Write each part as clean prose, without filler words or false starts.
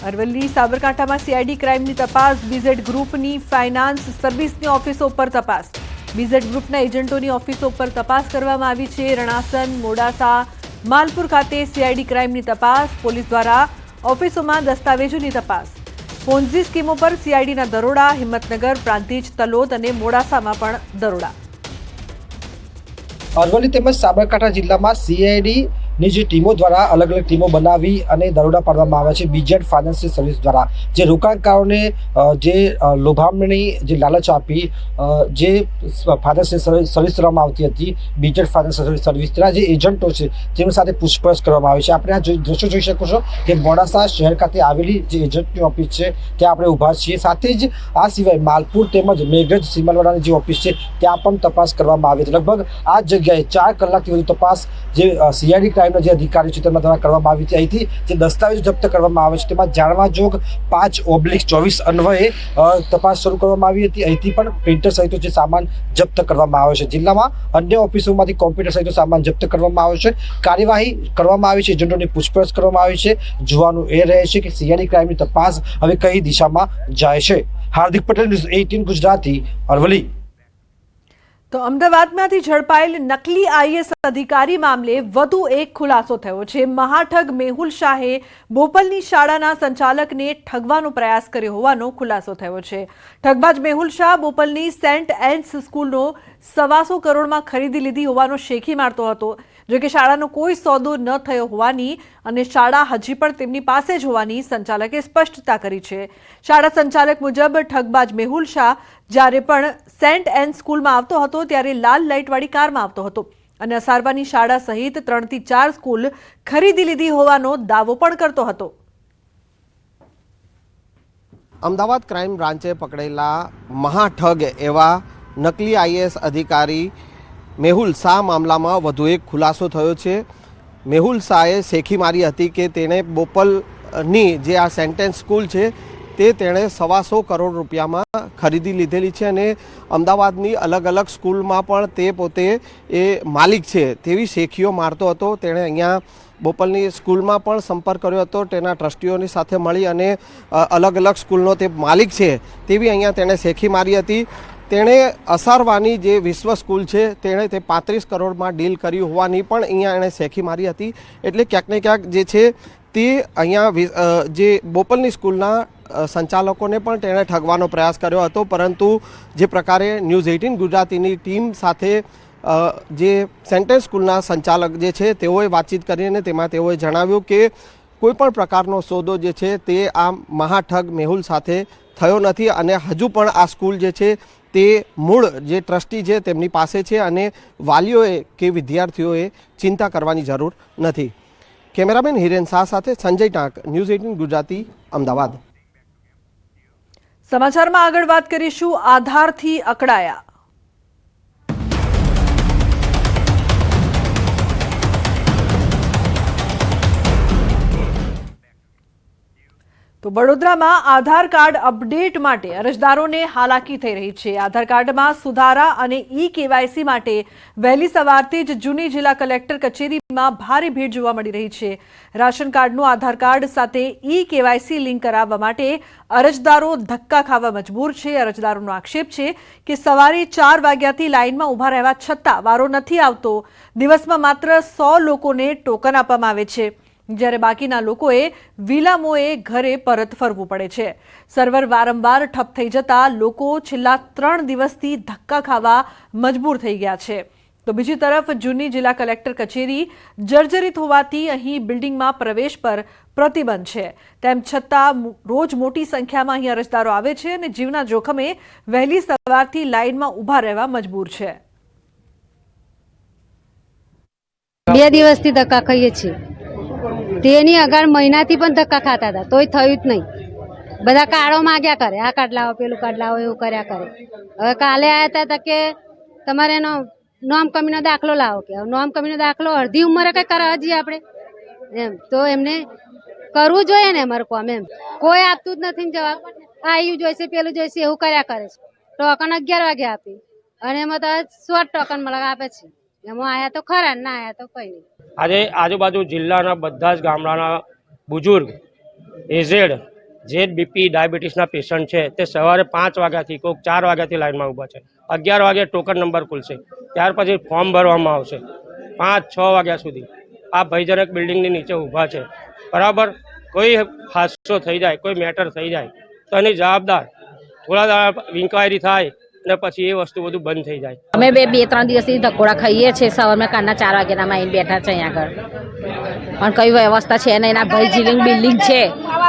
અરવલ્લી સાબરકાંઠામાં સીઆઈડી ક્રાઇમની તપાસ, બીઝેડ ગ્રુપની ફાઇનાન્સ સર્વિસની ઓફિસો પર તપાસ, બીઝેડ ગ્રુપના એજન્ટોની ઓફિસો પર તપાસ કરવામાં આવી છે। રણાસન, મોડાસા, માલપુર ખાતે સીઆઈડી ક્રાઇમની તપાસ, પોલીસ દ્વારા ઓફિસોમાં દસ્તાવેજોની તપાસ, પોન્ઝી સ્કીમો પર સીઆઈડીના દરોડા, હિંમતનગર, પ્રાંતિજ, તલોદ અને મોડાસામાં પણ દરોડા। અરવલ્લી તેમજ સાબરકાંઠા જિલ્લામાં સીઆઈડી ની જે ટીમો દ્વારા અલગ અલગ ટીમો બનાવી અને દરોડા પાડવામાં આવ્યા છે। બીજેડ ફાઇનાન્શિયલ સર્વિસ દ્વારા જે રોકાણકારોને જે લોભામણી જે લાલચ આપી જે ફાઇનાન્શિયલ સર્વિસ કરવામાં આવતી હતી, બીજેડ ફાઇનાન્શિયલ સર્વિસના જે એજન્ટો છે તેમની સાથે પૂછપરછ કરવામાં આવી છે। આપણે આ દ્રશ્યો જોઈ શકો છો કે મોડાસા શહેર ખાતે આવેલી જે એજન્ટની ઓફિસ છે ત્યાં આપણે ઊભા છીએ। સાથે જ આ સિવાય માલપુર તેમજ મેઘરજ સીમાલવાડાની જે ઓફિસ છે ત્યાં પણ તપાસ કરવામાં આવી હતી। લગભગ આ જગ્યાએ 4 કલાકથી વધુ તપાસ જે સીઆઈડી જે અધિકારી છે તેના દ્વારા કરવામાં આવી હતી। અહીંથી જે દસ્તાવેજો જપ્ત કરવામાં આવે છે તેમાં જાણવા જોગ 5/24 અન્વયે તપાસ શરૂ કરવામાં આવી હતી। અહીંથી પણ પ્રિન્ટર સહિતનો જે સામાન જપ્ત કરવામાં આવ્યો છે। જિલ્લામાં અન્ય ઓફિસોમાંથી કોમ્પ્યુટર સહિતનો સામાન જપ્ત કરવામાં આવ્યો છે। કાર્યવાહી કરવામાં આવી છે, એજન્ટોની પૂછપરછ કરવામાં આવી છે। જોવાનું એ રહે છે કે સીઆઈડી ક્રાઇમની તપાસ હવે કઈ દિશામાં જાય છે। હાર્દિક પટેલ, ન્યૂઝ 18 ગુજરાતી, અરવલ્લી। તો અમદાવાદમાંથી ઝડપાયેલ નકલી આઈએએસ અધિકારી મામલે વધુ એક ખુલાસો થયો છે। મહાઠગ મેહુલ શાહે બોપલની શાળાના સંચાલકને ઠગવાનો પ્રયાસ કર્યો હોવાનો ખુલાસો થયો છે। ઠગબાજ મેહુલ શાહ બોપલની સેન્ટ એન્સ સ્કૂલનો 125 કરોડમાં ખરીદી લીધી હોવાનો શેખી મારતો હતો, જો કે શાળાનો કોઈ સોદો ન થયો હોવાની અને શાળા હજી પણ તેમની પાસે જ હોવાની સંચાલકે સ્પષ્ટતા કરી છે। શાળા સંચાલક મુજબ ઠગબાજ મેહુલ શાહ જ્યારે પણ સેન્ટ એન્સ સ્કૂલમાં આવતો હતો ત્યારે લાલ લાઇટવાળી કારમાં આવતો હતો અને અસારવાની શાળા સહિત 3 થી 4 સ્કૂલ ખરીદી લીધી હોવાનો દાવો પણ કરતો હતો। અમદાવાદ ક્રાઇમ બ્રાન્ચે પકડેલા મહાઠગ એવા નકલી આઈએએસ અધિકારી મેહુલ શાહ મામલામાં વધુ એક ખુલાસો થયો છે। મેહુલ શાહે શેખી મારી હતી કે તેણે બોપલની જે આ સેન્ટેન્સ સ્કૂલ છે તે તેણે 125 કરોડ રૂપિયામાં ખરીદી લીધેલી છે અને અમદાવાદની અલગ અલગ સ્કૂલમાં પણ તે પોતે એ માલિક છે તેવી શેખીઓ મારતો હતો। તેણે અહીંયા બોપલની સ્કૂલમાં પણ સંપર્ક કર્યો હતો, તેના ટ્રસ્ટીઓની સાથે મળી અને અલગ અલગ સ્કૂલનો તે માલિક છે તેવી અહીંયા તેણે શેખી મારી હતી। તેણે અસારવાની જે વિશ્વ સ્કૂલ છે તેણે તે 35 કરોડમાં ડીલ કરી હોવાની પણ અહીંયા એણે શેખી મારી હતી। એટલે ક્યાંક ને ક્યાંક જે છે તે અહીંયા જે બોપલની સ્કૂલના સંચાલકોને પણ તેણે ઠગવાનો પ્રયાસ કર્યો હતો, પરંતુ જે પ્રકારે ન્યૂઝ 18 ગુજરાતીની ટીમ સાથે જે સેન્ટેન્સ સ્કૂલના સંચાલક જે છે તેઓએ વાતચીત કરીને તેમાં તેઓએ જણાવ્યું કે કોઈપણ પ્રકારનો સોદો જે છે તે આ મહાઠગ મેહુલ સાથે થયો નથી અને હજુ પણ આ સ્કૂલ જે છે તે મૂળ જે ટ્રસ્ટી છે તેમની પાસે છે અને વાલીઓએ કે વિદ્યાર્થીઓએ ચિંતા કરવાની જરૂર નથી। કેમેરામેન હિરેન શાહ સાથે સંજય ટાંક, ન્યૂઝ 18 ગુજરાતી, અમદાવાદ। સમાચારમાં આગળ વાત કરીશું આધારથી અકળાયા। તો વડોદરામાં આધાર કાર્ડ અપડેટ માટે અરજદારોને હાલાકી થઈ રહી છે। આધાર કાર્ડમાં સુધારા અને કેવાયસી માટે વહેલી સવારથી જ જૂની જિલ્લા કલેક્ટર કચેરીમાં ભારે ભીડ જોવા મળી રહી છે। રાશન કાર્ડનું આધાર કાર્ડ સાથે કેવાયસી લિંક કરાવવા માટે અરજદારો ધક્કા ખાવા મજબૂર છે। અરજદારોનો આક્ષેપ છે કે સવારે 4 વાગ્યાથી લાઇનમાં ઊભા રહેવા છતાં વારો નથી આવતો। દિવસમાં માત્ર 100 લોકોને ટોકન આપવામાં આવે છે, જ્યારે બાકીના લોકોએ વિલામોએ ઘરે પરત ફરવું પડે છે। સર્વર વારંવાર ઠપ થઈ જતા લોકો છેલ્લા 3 દિવસથી ધક્કા ખાવા મજબૂર થઈ ગયા છે। તો બીજી તરફ જૂની જિલ્લા કલેક્ટર કચેરી જર્જરિત હોવાથી અહીં બિલ્ડિંગમાં પ્રવેશ પર પ્રતિબંધ છે, તેમ છતાં રોજ મોટી સંખ્યામાં અહીં અરજદારો આવે છે અને જીવના જોખમે વહેલી સવારથી લાઇનમાં ઊભા રહેવા મજબૂર છે। 2 દિવસથી ધક્કા ખાઈએ છીએ, તેની આગળ મહિનાથી પણ ધક્કા ખાતા હતા તોય થયું જ નહીં। બધા કાર્ડો માંગ્યા કરે, આ કાર્ડ લાવો, પેલું કાર્ડ લાવો, એવું કર્યા કરે। હવે કાલે આવ્યા હતા કે તમારે એનો નોમ કમીનો દાખલો લાવો, કે નોમ કમીનો દાખલો અડધી ઉંમરે કઈ કરાવવા જઈએ આપણે એમ, તો એમને કરવું જોઈએ ને અમારું કામ એમ। કોઈ આપતું જ નથી જવાબ, આયુ જોઈશે, પેલું જોઈશે, એવું કર્યા કરે છે। ટોકન 11 વાગે આપી અને એમાં તો શોર્ટ ટોકન મળે આપે છે। એમાં આયા તો ખરા, ના આયા તો કઈ નહીં। આજે આજુબાજુ જિલ્લાના બધા જ ગામડાના બુજુર્ગ એઝેડ જે બીપી ડાયાબિટીસના પેશન્ટ છે તે સવારે 5 વાગ્યાથી કોઈક 4 વાગ્યાથી લાઇનમાં ઊભા છે. 11 વાગે ટોકન નંબર ખુલશે, ત્યાર પછી ફોર્મ ભરવામાં આવશે. 5-6 વાગ્યા સુધી આ ભયજનક બિલ્ડિંગની નીચે ઊભા છે. બરાબર, કોઈ હાદસો થઈ જાય, કોઈ મેટર થઈ જાય તો એની જવાબદાર થોડા દાડા ઇન્ક્વાયરી થાય અને પછી એ વસ્તુ બધું બંધ થઈ જાય. અમે 2-3 દિવસથી ધકોડા ખાઈએ છીએ. સવારમાં કારના 4 વાગ્યાના આવીને બેઠા છે અહીંયા આગળ, પણ કઈ વ્યવસ્થા છે ને. એના ભાઈ જીલિંગ બિલ્ડિંગ છે.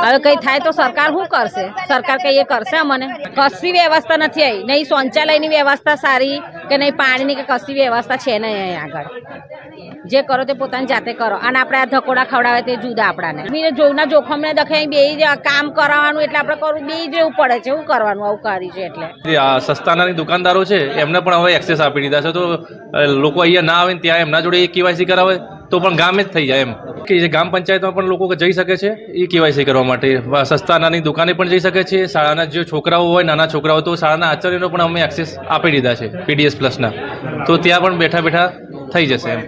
હવે કઈ થાય તો સરકાર શું કરશે? સરકાર કઈ એ કરશે? અમને કશી વ્યવસ્થા નથી આવી, નહીં શૌચાલયની વ્યવસ્થા સારી કે નહીં પાણીની કે કશી વ્યવસ્થા છે નહીં અહીંયા આગળ. જે કરો તે પોતાની જાતે કરો, અને આપણે આ ધકોડા ખવડાવે તે જુદા આપણાને. જોના જોખમને દખાઈ બે કામ કરાવવાનું એટલે આપણે કરવું બે જેવું પડે છે. શું કરવાનું આવું કરી છે એટલે સસ્તાનાની દુકાનદારો છે એમને પણ હવે એક્સેસ આપી દીધા છે. તો લોકો અહીંયા ના આવે ને ત્યાં એમના જોડે કેવાયસી કરાવે તો પણ ગામે જ થઈ જાય એમ કે જે ગ્રામ પંચાયતમાં પણ લોકો જઈ શકે છે એ કેવાયસી કરવા માટે. સસ્તાનાની દુકાને પણ જઈ શકે છે. શાળાના જે છોકરાઓ હોય, નાના છોકરાઓ, તો શાળાના આચાર્યનો પણ અમે એક્સેસ આપી દીધા છે PDS પ્લસના. તો ત્યાં પણ બેઠા બેઠા થઈ જશે એમ.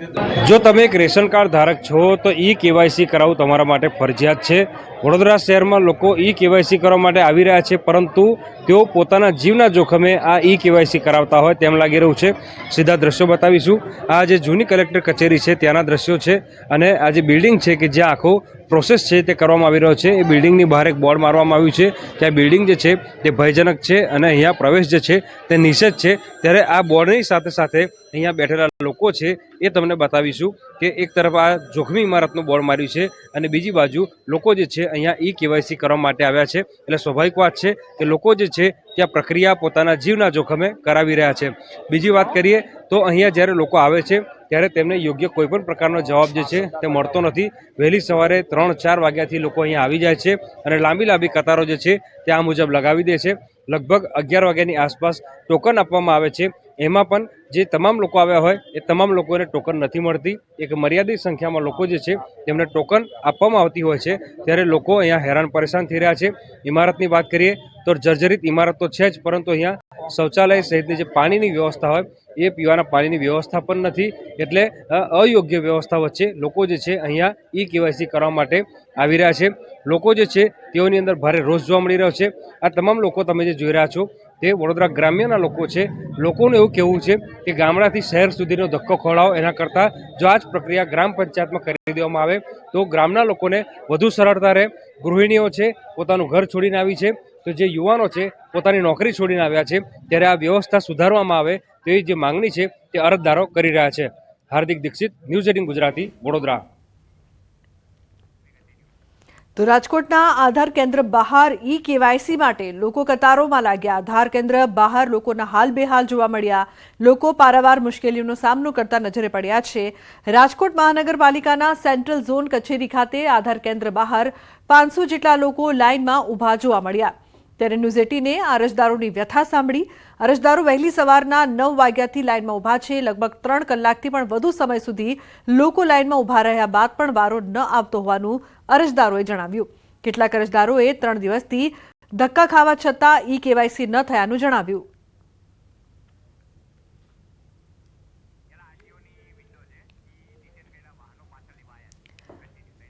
જો તમે એક રેશન કાર્ડ ધારક છો તો KYC કરાવવું તમારા માટે ફરજિયાત છે. વડોદરા શહેરમાં લોકો KYC કરવા માટે આવી રહ્યા છે, પરંતુ તેઓ પોતાના જીવના જોખમે આ KYC કરાવતા હોય તેમ લાગી રહ્યું છે. સીધા દ્રશ્યો બતાવીશું. આ જે જૂની કલેક્ટર કચેરી છે ત્યાંના દ્રશ્યો છે, અને આ જે બિલ્ડિંગ છે કે જ્યાં આખો પ્રોસેસ છે તે કરવામાં આવી રહ્યો છે. એ બિલ્ડિંગની બહાર એક બોર્ડ મારવામાં આવ્યું છે કે આ બિલ્ડિંગ જે છે તે ભયજનક છે અને અહીંયા પ્રવેશ જે છે તે નિષેધ છે. ત્યારે આ બોર્ડની સાથે સાથે અહીંયા બેઠેલા લોકો છે એ તમને બતાવીશું કે એક તરફ આ જોખમી ઇમારતનું બોર્ડ માર્યું છે અને બીજી બાજુ લોકો જે છે અહીંયા KYC કરવા માટે આવ્યા છે. એટલે સ્વાભાવિક વાત છે કે લોકો જે છે ત્યાં પ્રક્રિયા પોતાના જીવના જોખમે કરાવી રહ્યા છે. બીજી વાત કરીએ તો અહીંયા જ્યારે લોકો આવે છે ત્યારે તેમને યોગ્ય કોઈપણ પ્રકારનો જવાબ જે છે તે મળતો નથી. વહેલી સવારે 3-4 વાગ્યાથી લોકો અહીંયા આવી જાય છે અને લાંબી કતારો જે છે તે આ મુજબ લગાવી દે છે. લગભગ 11 વાગ્યાની આસપાસ ટોકન આપવામાં આવે છે. એમાં પણ જે તમામ લોકો આવ્યા હોય એ તમામ લોકોને ટોકન નથી મળતી. એક મર્યાદિત સંખ્યામાં લોકો જે છે તેમને ટોકન આપવામાં આવતી હોય છે. ત્યારે લોકો અહીંયા હેરાન પરેશાન થઈ રહ્યા છે. ઇમારતની વાત કરીએ તો જર્જરિત ઇમારત તો છે જ, પરંતુ અહીંયા શૌચાલય સહિતની જે પાણીની વ્યવસ્થા હોય એ પીવાના પાણીની વ્યવસ્થા પણ નથી. એટલે અયોગ્ય વ્યવસ્થા વચ્ચે લોકો જે છે અહીંયા KYC કરવા માટે આવી રહ્યા છે. લોકો જે છે તેઓની અંદર ભારે રોષ જોવા મળી રહ્યો છે. આ તમામ લોકો તમે જે જોઈ રહ્યા છો તે વડોદરા ગ્રામ્યના લોકો છે. લોકોનું એવું કહેવું છે કે ગામડાથી શહેર સુધીનો ધક્કો ખવડાવો એના કરતાં જો આ જ પ્રક્રિયા ગ્રામ પંચાયતમાં કરી દેવામાં આવે તો ગ્રામના લોકોને વધુ સરળતા રહે. ગૃહિણીઓ છે પોતાનું ઘર છોડીને આવી છે, તો જે યુવાનો છે પોતાની નોકરી છોડીને આવ્યા છે. ત્યારે આ વ્યવસ્થા સુધારવામાં આવે તેવી જે માંગણી છે તે અરજદારો કરી રહ્યા છે. હાર્દિક દીક્ષિત, ન્યૂઝ 18 ગુજરાતી, વડોદરા. તો રાજકોટના આધાર કેન્દ્ર બહાર KYC માટે લોકો કતારોમાં લાગ્યા. આધાર કેન્દ્ર બહાર લોકોના હાલ બેહાલ જોવા મળ્યા. લોકો પારાવાર મુશ્કેલીઓનો સામનો કરતા નજરે પડ્યા છે. રાજકોટ મહાનગરપાલિકાના સેન્ટ્રલ ઝોન કચેરી ખાતે આધાર કેન્દ્ર બહાર 500 જેટલા લોકો લાઇનમાં ઊભા જોવા મળ્યા. ત્યારે ન્યૂઝ 18એ અરજદારોની વ્યથા સાંભળી. અરજદારો વહેલી સવારના 9 વાગ્યાથી લાઇનમાં ઊભા છે. લગભગ 3 કલાકથી પણ વધુ સમય સુધી લોકો લાઇનમાં ઊભા રહ્યા બાદ પણ વારો ન આવતો હોવાનું અરજદારોએ જણાવ્યું. કેટલાક અરજદારોએ 3 દિવસથી ધક્કા ખાવા છતાં KYC ન થયાનું જણાવ્યું.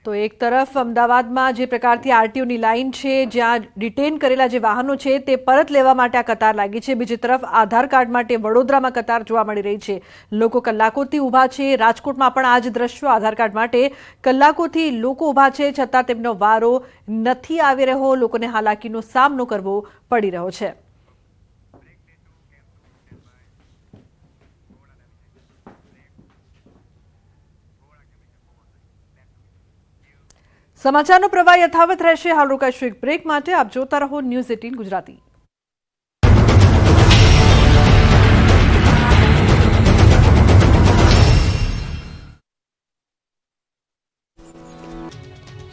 તો એક તરફ અમદાવાદમાં જે પ્રકારથી RTOની લાઇન છે, જ્યાં ડિટેન કરેલા જે વાહનો છે તે પરત લેવા માટે આ કતાર લાગી છે. બીજી તરફ આધાર કાર્ડ માટે વડોદરામાં કતાર જોવા મળી રહી છે. લોકો કલાકોથી ઊભા છે. રાજકોટમાં પણ આ જ દ્રશ્યો, આધાર કાર્ડ માટે કલાકોથી લોકો ઊભા છે, છતાં તેમનો વારો નથી આવી રહ્યો. લોકોને હાલાકીનો સામનો કરવો પડી રહ્યો છે. સમાચારનો પ્રવાહ યથાવત રહેશે. હાલ રોકાઈશું એક બ્રેક માટે. આપ જોતા રહો ન્યૂઝ 18 ગુજરાતી.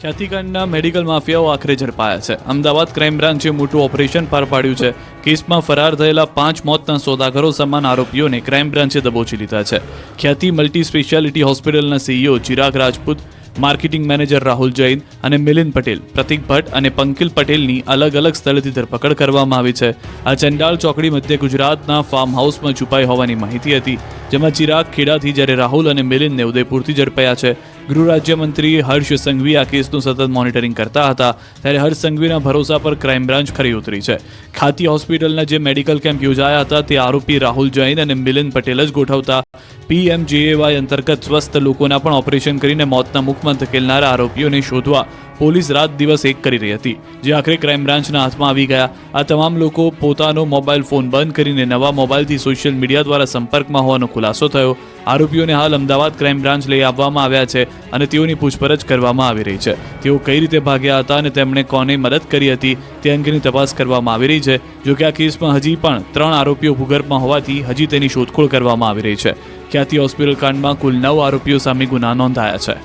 ખ્યાતિકાંડના મેડિકલ માફિયાઓ આખરે ઝડપાયા છે. અમદાવાદ ક્રાઇમ બ્રાન્ચે મોટું ઓપરેશન પાર પાડ્યું છે. કેસમાં ફરાર થયેલા 5 મોતના સોદાગરો સમાન આરોપીઓને ક્રાઇમ બ્રાન્ચે દબોચી લીધા છે. ખ્યાતિ મલ્ટી સ્પેશિયાલિટી હોસ્પિટલના CEO Chirag Rajput, marketing manager Rahul Jain અને મિલિંદ પટેલ, પ્રતિક ભટ્ટ અને પંકિલ પટેલની અલગ અલગ સ્થળેથી ધરપકડ કરવામાં આવી છે. આ ચંડાળ ચોકડી મધ્ય ગુજરાતના ફાર્મ હાઉસમાં છુપાઈ હોવાની માહિતી હતી, જેમાં ચિરાગ ખેડાથી જ્યારે રાહુલ અને મિલિંદને ઉદયપુરથી ઝડપાયા છે. ગૃહ રાજ્યમંત્રી હર્ષ સંઘવી આ કેસનું સતત મોનિટરિંગ કરતા હતા, ત્યારે હર્ષ સંઘવીના ભરોસા પર ક્રાઇમ બ્રાન્ચ ખરી ઉતરી છે. ખાતી હોસ્પિટલના જે મેડિકલ કેમ્પ યોજાયા હતા તે આરોપી રાહુલ જૈન અને મિલિંદ પટેલ જ ગોઠવતા. PMJAY અંતર્ગત સ્વસ્થ લોકોના પણ ઓપરેશન કરીને મોતના મુખમાં ધકેલનારા આરોપીઓને શોધવા પોલીસ રાત દિવસ એક કરી રહી હતી, જે આખરે ક્રાઇમ બ્રાન્ચના હાથમાં આવી ગયા. આ તમામ લોકો પોતાનો મોબાઈલ ફોન બંધ કરીને નવા મોબાઈલથી સોશિયલ મીડિયા દ્વારા સંપર્કમાં હોવાનો ખુલાસો થયો. આરોપીઓને હાલ અમદાવાદ ક્રાઇમ બ્રાન્ચ લઈ આવવામાં આવ્યા છે અને તેઓની પૂછપરછ કરવામાં આવી રહી છે. તેઓ કઈ રીતે ભાગ્યા હતા અને તેમણે કોને મદદ કરી હતી તે અંગેની તપાસ કરવામાં આવી રહી છે. જોકે આ કેસમાં હજી પણ 3 આરોપીઓ ભૂગર્ભમાં હોવાથી હજી તેની શોધખોળ કરવામાં આવી રહી છે. ખ્યાતિ હોસ્પિટલ કાંડમાં કુલ 9 આરોપીઓ સામે ગુના નોંધાયા છે,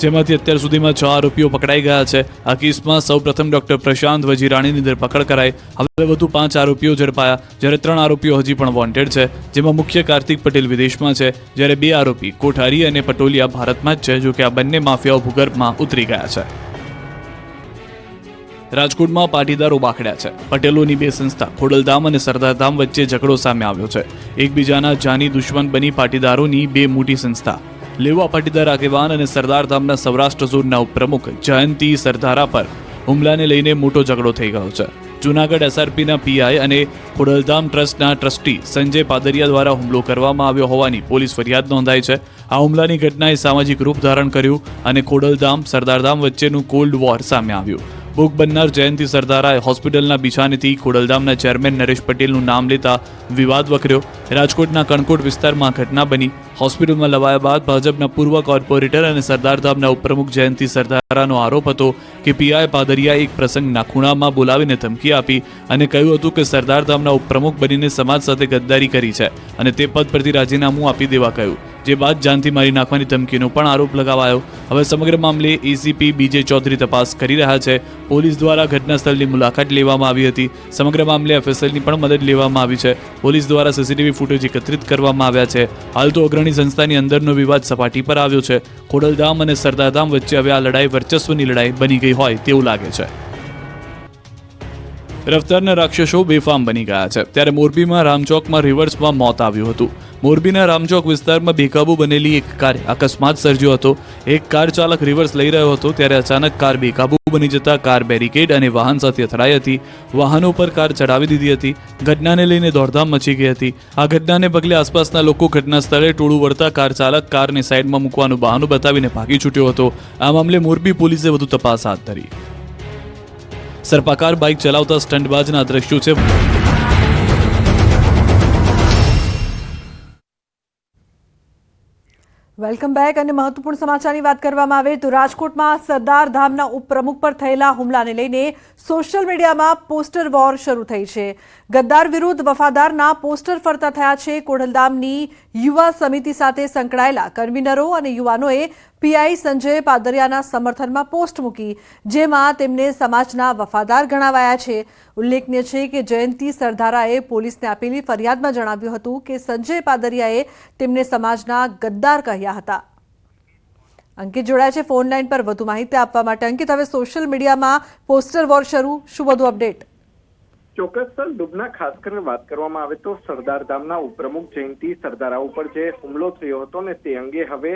જેમાંથી અત્યાર સુધીમાં 6 આરોપીઓ પકડાઈ ગયા છે. આ કેસમાં સૌપ્રથમ ડોક્ટર પ્રશાંત વજીરાણીની ધરપકડ કરાઈ. હવે વધુ 5 આરોપીઓ ઝડપાયા, જ્યારે 3 આરોપીઓ હજી પણ વોન્ટેડ છે, જેમાં મુખ્ય કાર્તિક પટેલ વિદેશમાં છે, જ્યારે 2 આરોપી કોઠારી અને પટોલિયા ભારતમાં જ છે. જોકે આ બંને માફિયાઓ ભૂગર્ભમાં ઉતરી ગયા છે. રાજકોટમાં પાટીદારો બાખડ્યા છે. પટેલોની 2 સંસ્થા ખોડલધામ અને સરદારધામ વચ્ચે ઝઘડો સામે આવ્યો છે. એકબીજાના જાની દુશ્મન બની પાટીદારોની 2 મોટી સંસ્થા લેવા પાટીદાર આગેવાન અને સરદારધામના સૌરાષ્ટ્ર ઝોનના ઉપપ્રમુખ જયંતિ સરદારા પર હુમલાને લઈને મોટો ઝઘડો થઈ ગયો છે. જૂનાગઢ SRPના PI અને ખોડલધામ ટ્રસ્ટના ટ્રસ્ટી સંજય પાદરિયા દ્વારા હુમલો કરવામાં આવ્યો હોવાની પોલીસ ફરિયાદ નોંધાઈ છે. આ હુમલાની ઘટનાએ સામાજિક રૂપ ધારણ કર્યું અને ખોડલધામ સરદારધામ વચ્ચેનું કોલ્ડ વોર સામે આવ્યું. ભોગ બનનાર જયંતિ સરદારાએ હોસ્પિટલના બિછાનેથી ખોડલધામના ચેરમેન નરેશ પટેલનું નામ લેતા વિવાદ વકર્યો. રાજકોટના કણકોટ વિસ્તારમાં ઘટના બની. હોસ્પિટલમાં લવાયા બાદ ભાજપના પૂર્વ કોર્પોરેટર અને સરદારધામના ઉપપ્રમુખ જયંતિ સરદારાનો આરોપ હતો કે PI પાદરિયાએ એક પ્રસંગના ખૂણામાં બોલાવીને ધમકી આપી અને કહ્યું હતું કે સરદારધામના ઉપપ્રમુખ બનીને સમાજ સાથે ગદ્દારી કરી છે અને તે પદ પરથી રાજીનામું આપી દેવા કહ્યું, જે બાદ જાનથી મારી નાખવાની ધમકીનો પણ આરોપ લગાવાયો. હવે સમગ્ર મામલે ACP BJ ચૌધરી તપાસ કરી રહ્યા છે. પોલીસ દ્વારા ઘટના સ્થળની મુલાકાત લેવામાં આવી હતી. સમગ્ર મામલે FSLની પણ મદદ લેવામાં આવી છે. પોલીસ દ્વારા CCTV ફૂટેજ એકત્રિત કરવામાં આવ્યા છે. હાલ તો અગ્રણી સંસ્થાની અંદરનો વિવાદ સપાટી પર આવ્યો છે. ખોડલધામ અને સરદારધામ વચ્ચે હવે આ લડાઈ વર્ચસ્વની લડાઈ બની ગઈ હોય તેવું લાગે છે. રફતારના રાક્ષસો બેફામ બની ગયા છે, ત્યારે મોરબીમાં રામચોકમાં રિવર્સમાં મોત આવ્યું હતું. મોરબીના રામચોક વિસ્તારમાં બેકાબુ બનેલી એક કારે અકસ્માત સર્જ્યો હતો. એક કાર ચાલક રિવર્સ લઈ રહ્યો હતો ત્યારે અચાનક કાર બેકાબુ બની જતા કાર બેરિકેડ અને વાહન સાથે અથડાઈ હતી. વાહનો પર કાર ચડાવી દીધી હતી. ઘટનાને લઈને દોડધામ મચી ગઈ હતી. આ ઘટનાને પગલે આસપાસના લોકો ઘટના સ્થળે ટોળું વળતા કાર ચાલક કારને સાઈડમાં મૂકવાનું બહાનું બતાવીને ભાગી છૂટ્યો હતો. આ મામલે મોરબી પોલીસે વધુ તપાસ હાથ ધરી. સર્પાકાર બાઇક ચલાવતા સ્ટંટબાજના દ્રશ્યો છે. Welcome back. અને મહત્વપૂર્ણ સમાચારની વાત કરવામાં આવે તો રાજકોટમાં સરદાર ધામના ઉપપ્રમુખ પર થયેલા હુમલાને લઈને સોશિયલ મીડિયામાં પોસ્ટર વોર શરૂ થઈ છે. ગદ્દાર વિરુદ્ધ વફાદારના પોસ્ટર ફરતા થયા છે. ખોડલધામની યુવા સમિતિ સાથે સંકળાયેલા કન્વીનરો અને યુવાનોએ PI સંજય પાદરિયાના સમર્થનમાં પોસ્ટ મૂકી, જેમાં તેમને સમાજના વફાદાર ગણાવાયા છે. ઉલ્લેખનીય છે કે જયંતિ સરદારાએ પોલીસને આપેલી ફરિયાદમાં જણાવ્યું હતું કે સંજય પાદરિયાએ તેમને સમાજના ગદ્દાર કહ્યા હતા. અંકિત જોડાય છે ફોન લાઈન પર વધુ માહિતી આપવા માટે. અંકિત, હવે સોશિયલ મીડિયામાં પોસ્ટર વોર શરૂ, શું વધુ અપડેટ? ચોક્કસ સર, ડુબના ખાસ કરીને વાત કરવામાં આવે તો સરદારધામના ઉપપ્રમુખ જયંતિ સરદારા ઉપર જે હુમલો થયો હતો ને તે અંગે હવે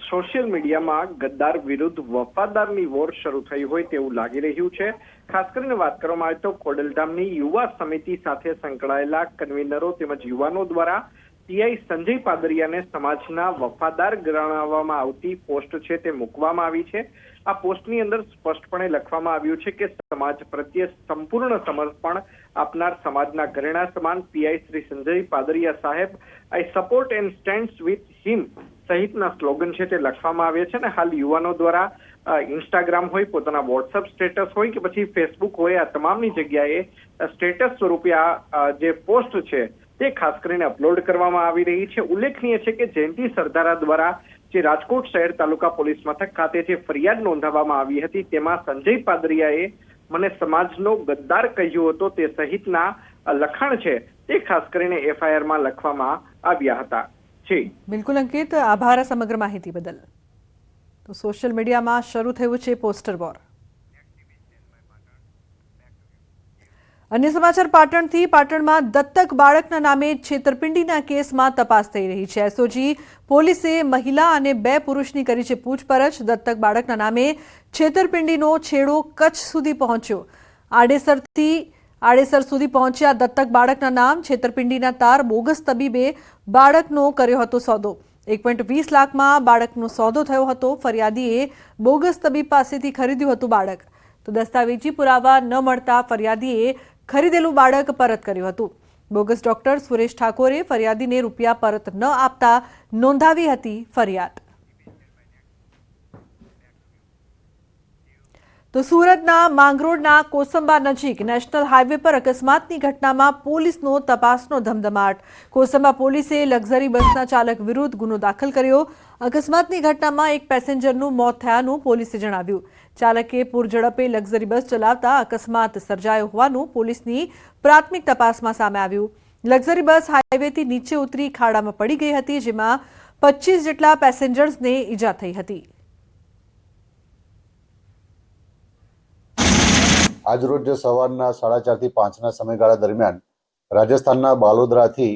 સોશિયલ મીડિયામાં ગદ્દાર વિરુદ્ધ વફાદારની વોર શરૂ થઈ હોય તેવું લાગી રહ્યું છે. ખાસ કરીને વાત કરવામાં આવે તો ખોડલધામની યુવા સમિતિ સાથે સંકળાયેલા કન્વીનરો તેમજ યુવાનો દ્વારા PI સંજય પાદરિયાને સમાજના વફાદાર ગણાવવામાં આવતી પોસ્ટ છે તે મૂકવામાં આવી છે. આ પોસ્ટની અંદર સ્પષ્ટપણે લખવામાં આવ્યું છે કે સમાજ પ્રત્યે સંપૂર્ણ સમર્પણ આપનાર સમાજના ઘરેણા સમાન PI શ્રી સંજય પાદરિયા સાહેબ, આઈ support and stands with him સહિતના સ્લોગન છે તે લખવામાં આવ્યા છે. અને હાલ યુવાનો દ્વારા ઇન્સ્ટાગ્રામ હોય, પોતાના વોટ્સઅપ સ્ટેટસ હોય કે પછી ફેસબુક હોય, આ તમામની જગ્યાએ સ્ટેટસ સ્વરૂપે આ જે પોસ્ટ છે તે ખાસ કરીને અપલોડ કરવામાં આવી રહી છે. ઉલ્લેખનીય છે કે જયંતિ સરદારા દ્વારા જે રાજકોટ શહેર તાલુકા પોલીસ મથક ખાતે જે ફરિયાદ નોંધાવવામાં આવી હતી તેમાં સંજય પાદરિયાએ મને સમાજનો ગદ્દાર કહ્યું હતો તે સહિતના લખાણ છે તે ખાસ કરીને FIRમાં લખવામાં આવ્યા હતા. બિલકુલ અંકિત, આભાર સમગ્ર માહિતી બદલ. તો સોશિયલ મીડિયામાં શરૂ થયું છે પોસ્ટર વોર. અન્ય સમાચાર પાટણથી પાટણમાં દત્તક બાળકના નામે છેતરપિંડીના કેસમાં તપાસ થઈ રહી છે। એસઓજી પોલીસે મહિલા અને 2 પુરુષની કરી છે પૂછપરછ। દત્તક બાળકના નામે છેતરપિંડીનો છેડો કચ્છ સુધી પહોંચ્યો। આડેસર સુધી પહોંચ્યા દત્તક બાળકના નામ છેતરપિંડીના તાર બોગસ તબીબે બાળકનો કર્યો હતો સોદો। 1.20 લાખમાં બાળકનો સોદો થયો હતો। ફરિયાદીએ બોગસ તબીબ પાસેથી ખરીદ્યું હતું બાળક, તો દસ્તાવેજી પુરાવા ન મળતા ફરિયાદીએ ખરીદેલું બાળક પરત કર્યું હતું। બોગસ ડોક્ટર સુરેશ ઠાકોરે ફરિયાદીને રૂપિયા પરત ન આપતા નોંધાવી હતી ફરિયાદ। તો સુરતના માંગરોળના કોસંબા નજીક નેશનલ હાઈવે પર અકસ્માતની ઘટનામાં પોલીસનો તપાસનો ધમધમાટ। કોસંબા પોલીસે લક્ઝરી બસના ચાલક વિરુદ્ધ ગુનો દાખલ કર્યો। અકસ્માતની ઘટનામાં એક પેસેન્જરનું મોત થયાનું પોલીસે જણાવ્યું। ચાલકે પૂરઝડપે લક્ઝરી બસ ચલાવતા અકસ્માત સર્જાયો હોવાનું પોલીસની પ્રાથમિક તપાસમાં સામે આવ્યું। લક્ઝરી બસ હાઈવેથી નીચે ઉતરી ખાડામાં પડી ગઈ હતી, જેમાં 25 જેટલા પેસેન્જર્સને ઈજા થઈ હતી। આજરોજ સવારના 4:30 થી 5ના સમયગાળા દરમિયાન રાજસ્થાનના બાલોદરાથી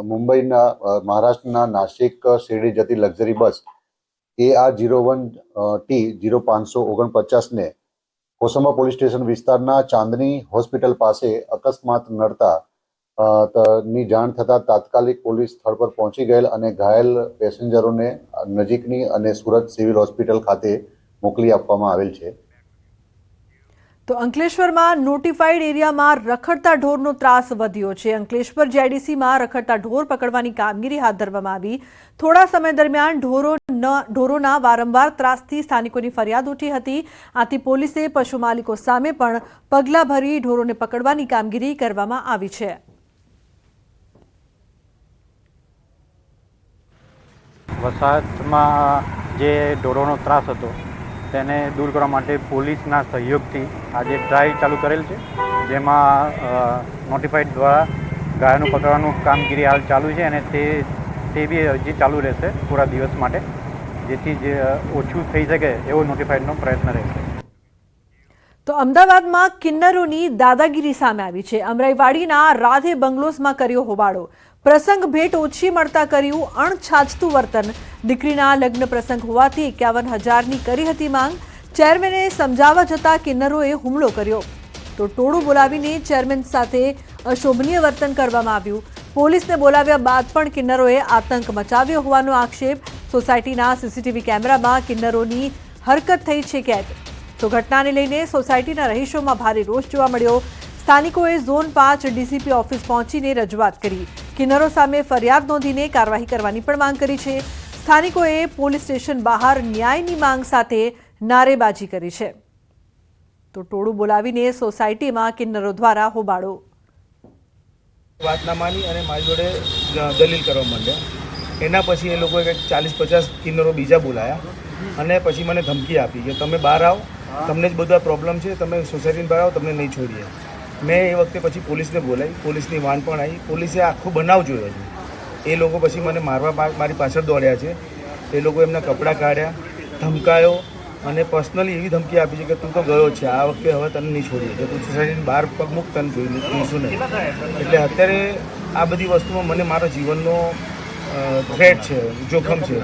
મુંબઈના મહારાષ્ટ્રના નાસિક શિરડી જતી લક્ઝરી બસ AR01T0549 ને કોસંબા પોલીસ સ્ટેશન વિસ્તારના ચાંદની હોસ્પિટલ પાસે અકસ્માત નડતા ની જાણ થતાં તાત્કાલિક પોલીસ સ્થળ પર પહોંચી ગયેલ અને ઘાયલ પેસેન્જરોને નજીકની અને સુરત સિવિલ હોસ્પિટલ ખાતે મોકલી આપવામાં આવેલ છે। તો અંકલેશ્વરમાં નોટિફાઈડ એરિયામાં રખડતા ઢોરનો ત્રાસ વધ્યો છે। અંકલેશ્વર જેડીસીમાં રખડતા ઢોર પકડવાની કામગીરી હાથ ધરવામાં આવી। થોડા સમય દરમિયાન ઢોરોના વારંવાર ત્રાસથી સ્થાનિકોની ફરિયાદ ઉઠી હતી। આથી પોલીસે પશુ માલિકો સામે પણ પગલાં ભરી ઢોરોને પકડવાની કામગીરી કરવામાં આવી છે। વસાહતમાં જે ઢોરોનો ત્રાસ હતો તેને દૂર કરવા માટે પોલીસના સહયોગથી આજે ડ્રાઈવ ચાલુ કરેલ છે, જેમાં નોટિફાઈડ દ્વારા ગાયોનું પકડવાનું કામગીરી હાલ ચાલુ છે અને તે બી હજી ચાલુ રહેશે પૂરા દિવસ માટે, જેથી જે ઓછું થઈ શકે એવો નોટિફાઈડનો પ્રયત્ન રહેશે। તો અમદાવાદમાં કિન્નરોની દાદાગીરી સામે આવી છે। અમરાઈવાડીના રાધે બંગલોઝમાં કર્યો હોબાળો। પ્રસંગ ભેટ ઓછી મળતા કર્યું અણછાજતું વર્તન। દીકરીના લગ્ન પ્રસંગ હોવાથી 51,000ની કરી હતી માંગ। ચેરમેને સમજાવવા જતા કિન્નરોએ હુમલો કર્યો, તો ટોળું બોલાવીને ચેરમેન સાથે અશોભનીય વર્તન કરવામાં આવ્યું। પોલીસને બોલાવ્યા બાદ પણ કિન્નરોએ આતંક મચાવ્યો હોવાનો આક્ષેપ। સોસાયટીના સીસીટીવી કેમેરામાં કિન્નરોની હરકત થઈ છે કેદ। તો ઘટનાને લઈને સોસાયટીના રહીશોમાં ભારે રોષ જોવા મળ્યો। સ્થાનિકોએ ઝોન 5 ડીસીપી ઓફિસ પહોંચીને રજૂઆત કરી। કિન્નરો સામે ફરિયાદ નોંધીને કાર્યવાહી કરવાની પણ માંગ કરી છે। સ્થાનિકોએ પોલીસ સ્ટેશન બહાર ન્યાયની માંગ સાથે નારેબાજી કરી છે। તો ટોળું બોલાવીને સોસાયટીમાં કિન્નરો દ્વારા હોબાળો। વાત ના માની અને મારી જોડે દલીલ કરવા માંડ્યા। એના પછી એ લોકોએ કંઈક 40-50 કિન્નરો બીજા બોલાયા અને પછી મને ધમકી આપી કે તમે બહાર આવો, તમને જ બધા પ્રોબ્લેમ છે, તમે સોસાયટીની બહાર આવો, તમને નહીં છોડીએ। મેં એ વખતે પછી પોલીસને બોલાવી, પોલીસની વાન પણ આવી। પોલીસે આખો બનાવ જોયો છે। એ લોકો પછી મને મારવા મારી પાછળ દોડ્યા છે। એ લોકો એમના કપડાં કાઢ્યા, ધમકાયો અને પર્સનલી એવી ધમકી આપી છે કે તું તો ગયો છે, આ વખતે હવે તને નહીં છોડીએ, કે તું સોસાયટીની બહાર પગ મૂક, તને જોઈશું નહીં। એટલે અત્યારે આ બધી વસ્તુમાં મને મારા જીવનનો થ્રેટ છે, જોખમ છે।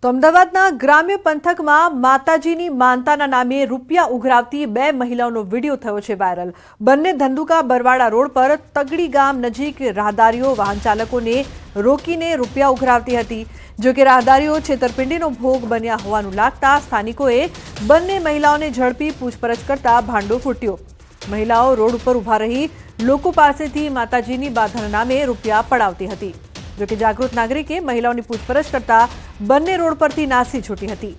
તો અમદાવાદના ગ્રામ્ય પંથકમાં માતાજીની માનતાના નામે રૂપિયા ઉઘરાવતી 2 મહિલાઓનો વિડીયો થયો છે વાયરલ। બંને ધંધુકા બરવાડા રોડ પર તગડી ગામ નજીક રાહદારીઓ વાહન ચાલકોને રોકીને રૂપિયા ઉઘરાવતી હતી। જો કે રાહદારીઓ છેતરપિંડીનો ભોગ બન્યા હોવાનું લાગતા સ્થાનિકોએ બંને મહિલાઓને ઝડપી પૂછપરછ કરતા ભાંડો ફૂટ્યો। મહિલાઓ રોડ ઉપર ઊભા રહી લોકો પાસેથી માતાજીની બાધાના નામે રૂપિયા પડાવતી હતી। જો કે જાગૃત નાગરિકે મહિલાઓની પૂછપરછ કરતા બંને રોડ પરથી નાસી છૂટી હતી।